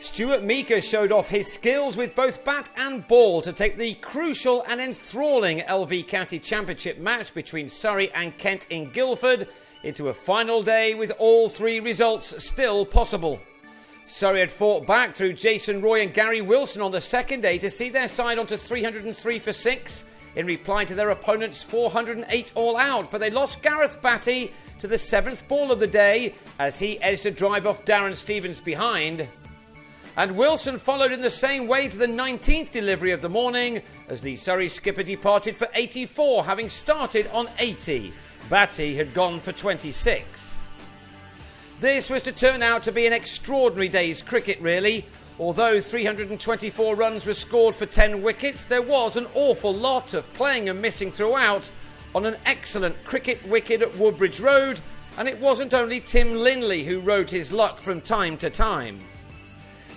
Stuart Meeker showed off his skills with both bat and ball to take the crucial and enthralling LV County Championship match between Surrey and Kent in Guildford into a final day with all three results still possible. Surrey had fought back through Jason Roy and Gary Wilson on the second day to see their side onto 303 for 6 in reply to their opponent's 408 all out, but they lost Gareth Batty to the 7th ball of the day as he edged a drive off Darren Stevens behind. And Wilson followed in the same way to the 19th delivery of the morning as the Surrey skipper departed for 84, having started on 80. Batty had gone for 26. This was to turn out to be an extraordinary day's cricket, really. Although 324 runs were scored for 10 wickets, there was an awful lot of playing and missing throughout on an excellent cricket wicket at Woodbridge Road, and it wasn't only Tim Linley who rode his luck from time to time.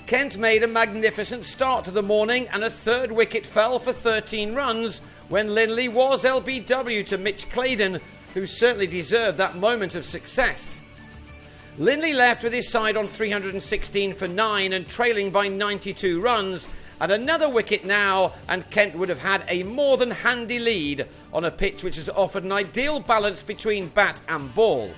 Kent made a magnificent start to the morning and a third wicket fell for 13 runs when Linley was LBW to Mitch Claydon, who certainly deserved that moment of success. Linley left with his side on 316 for 9 and trailing by 92 runs, and another wicket now and Kent would have had a more than handy lead on a pitch which has offered an ideal balance between bat and ball.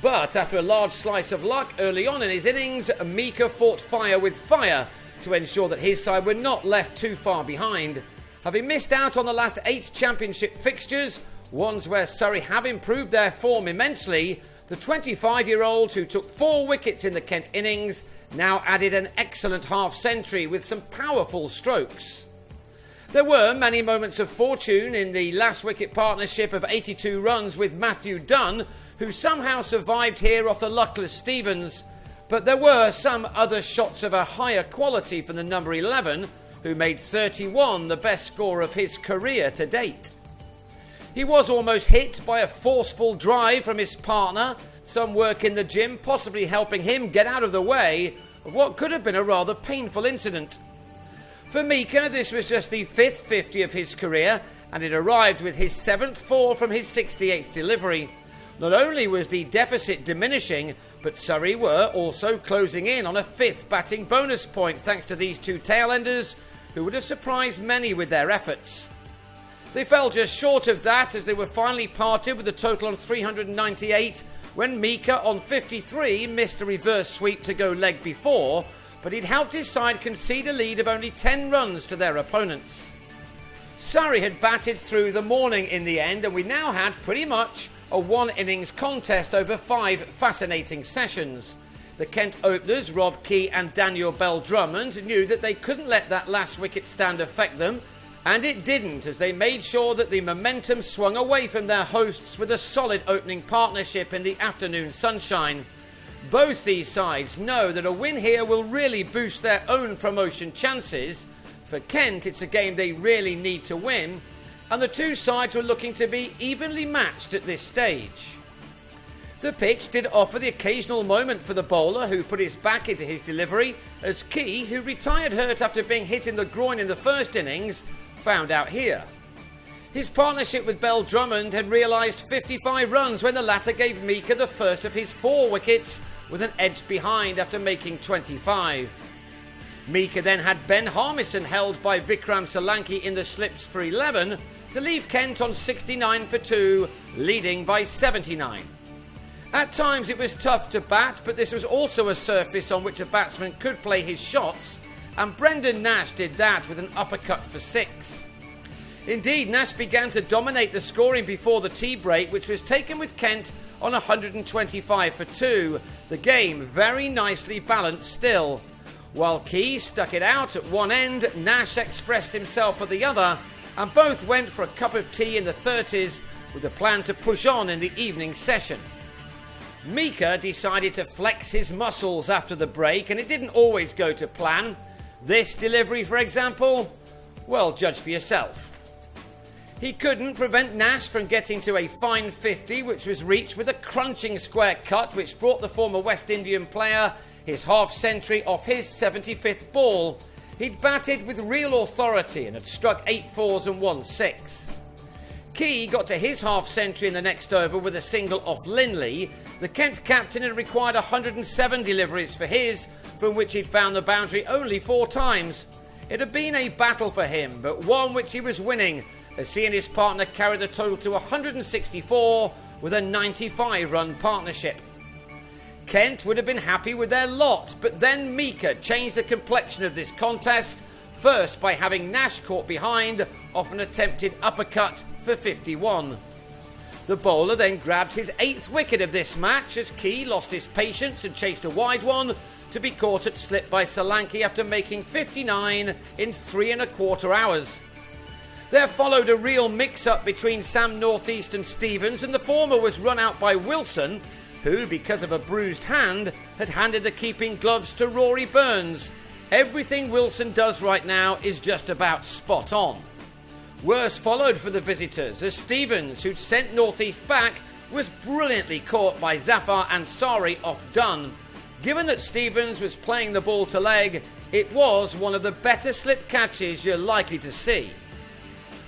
But after a large slice of luck early on in his innings, Meeker fought fire with fire to ensure that his side were not left too far behind. Having missed out on the last 8 championship fixtures, ones where Surrey have improved their form immensely, the 25-year-old who took 4 wickets in the Kent innings now added an excellent half-century with some powerful strokes. There were many moments of fortune in the last wicket partnership of 82 runs with Matthew Dunn, who somehow survived here off the luckless Stevens, but there were some other shots of a higher quality from the number 11, who made 31 the best score of his career to date. He was almost hit by a forceful drive from his partner, some work in the gym possibly helping him get out of the way of what could have been a rather painful incident. For Meeker, this was just the 5th 50 of his career, and it arrived with his 7th 4 from his 68th delivery. Not only was the deficit diminishing, but Surrey were also closing in on a 5th batting bonus point thanks to these two tailenders, who would have surprised many with their efforts. They fell just short of that as they were finally parted with a total of 398 when Meeker on 53 missed a reverse sweep to go leg before, but he'd helped his side concede a lead of only 10 runs to their opponents. Surrey had batted through the morning in the end, and we now had pretty much a one-innings contest over 5 fascinating sessions. The Kent openers, Rob Key and Daniel Bell-Drummond, knew that they couldn't let that last wicket stand affect them, and it didn't, as they made sure that the momentum swung away from their hosts with a solid opening partnership in the afternoon sunshine. Both these sides know that a win here will really boost their own promotion chances. For Kent, it's a game they really need to win, and the two sides were looking to be evenly matched at this stage. The pitch did offer the occasional moment for the bowler, who put his back into his delivery, as Key, who retired hurt after being hit in the groin in the first innings, found out here. His partnership with Bell-Drummond had realised 55 runs when the latter gave Meeker the first of his 4 wickets with an edge behind after making 25. Meeker then had Ben Harmison held by Vikram Solanki in the slips for 11 to leave Kent on 69 for 2, leading by 79. At times it was tough to bat, but this was also a surface on which a batsman could play his shots, and Brendan Nash did that with an uppercut for 6. Indeed, Nash began to dominate the scoring before the tea break, which was taken with Kent on 125 for 2, the game very nicely balanced still. While Key stuck it out at one end, Nash expressed himself at the other, and both went for a cup of tea in the 30s with a plan to push on in the evening session. Meeker decided to flex his muscles after the break, and it didn't always go to plan. This delivery, for example, well, judge for yourself. He couldn't prevent Nash from getting to a fine 50, which was reached with a crunching square cut, which brought the former West Indian player his half-century off his 75th ball. He'd batted with real authority and had struck 8 fours and 1 6. Key got to his half-century in the next over with a single off Linley. The Kent captain had required 107 deliveries for his, from which he'd found the boundary only 4 times. It had been a battle for him, but one which he was winning, as he and his partner carried the total to 164 with a 95-run partnership. Kent would have been happy with their lot, but then Mika changed the complexion of this contest, first by having Nash caught behind off an attempted uppercut for 51. The bowler then grabbed his 8th wicket of this match as Key lost his patience and chased a wide one, to be caught at slip by Solanke after making 59 in 3¼ hours. There followed a real mix-up between Sam Northeast and Stevens, and the former was run out by Wilson, who, because of a bruised hand, had handed the keeping gloves to Rory Burns. Everything Wilson does right now is just about spot on. Worse followed for the visitors, as Stevens, who'd sent Northeast back, was brilliantly caught by Zafar Ansari off Dunn. Given that Stevens was playing the ball to leg, it was one of the better slip catches you're likely to see.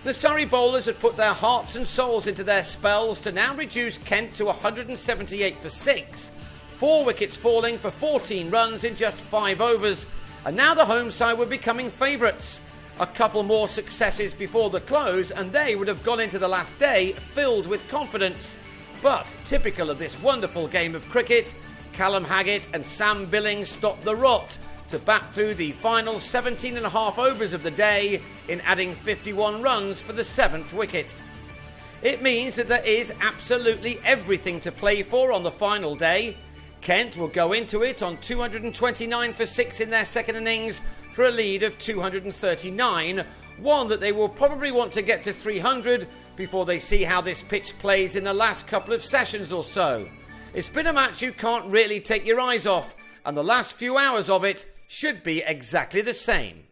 The Surrey bowlers had put their hearts and souls into their spells to now reduce Kent to 178 for 6, 4 wickets falling for 14 runs in just 5 overs, and now the home side were becoming favourites. A couple more successes before the close and they would have gone into the last day filled with confidence. But typical of this wonderful game of cricket, Callum Haggett and Sam Billings stopped the rot to bat through the final 17.5 overs of the day in adding 51 runs for the 7th wicket. It means that there is absolutely everything to play for on the final day. Kent will go into it on 229 for 6 in their second innings for a lead of 239, one that they will probably want to get to 300 before they see how this pitch plays in the last couple of sessions or so. It's been a match you can't really take your eyes off, and the last few hours of it should be exactly the same.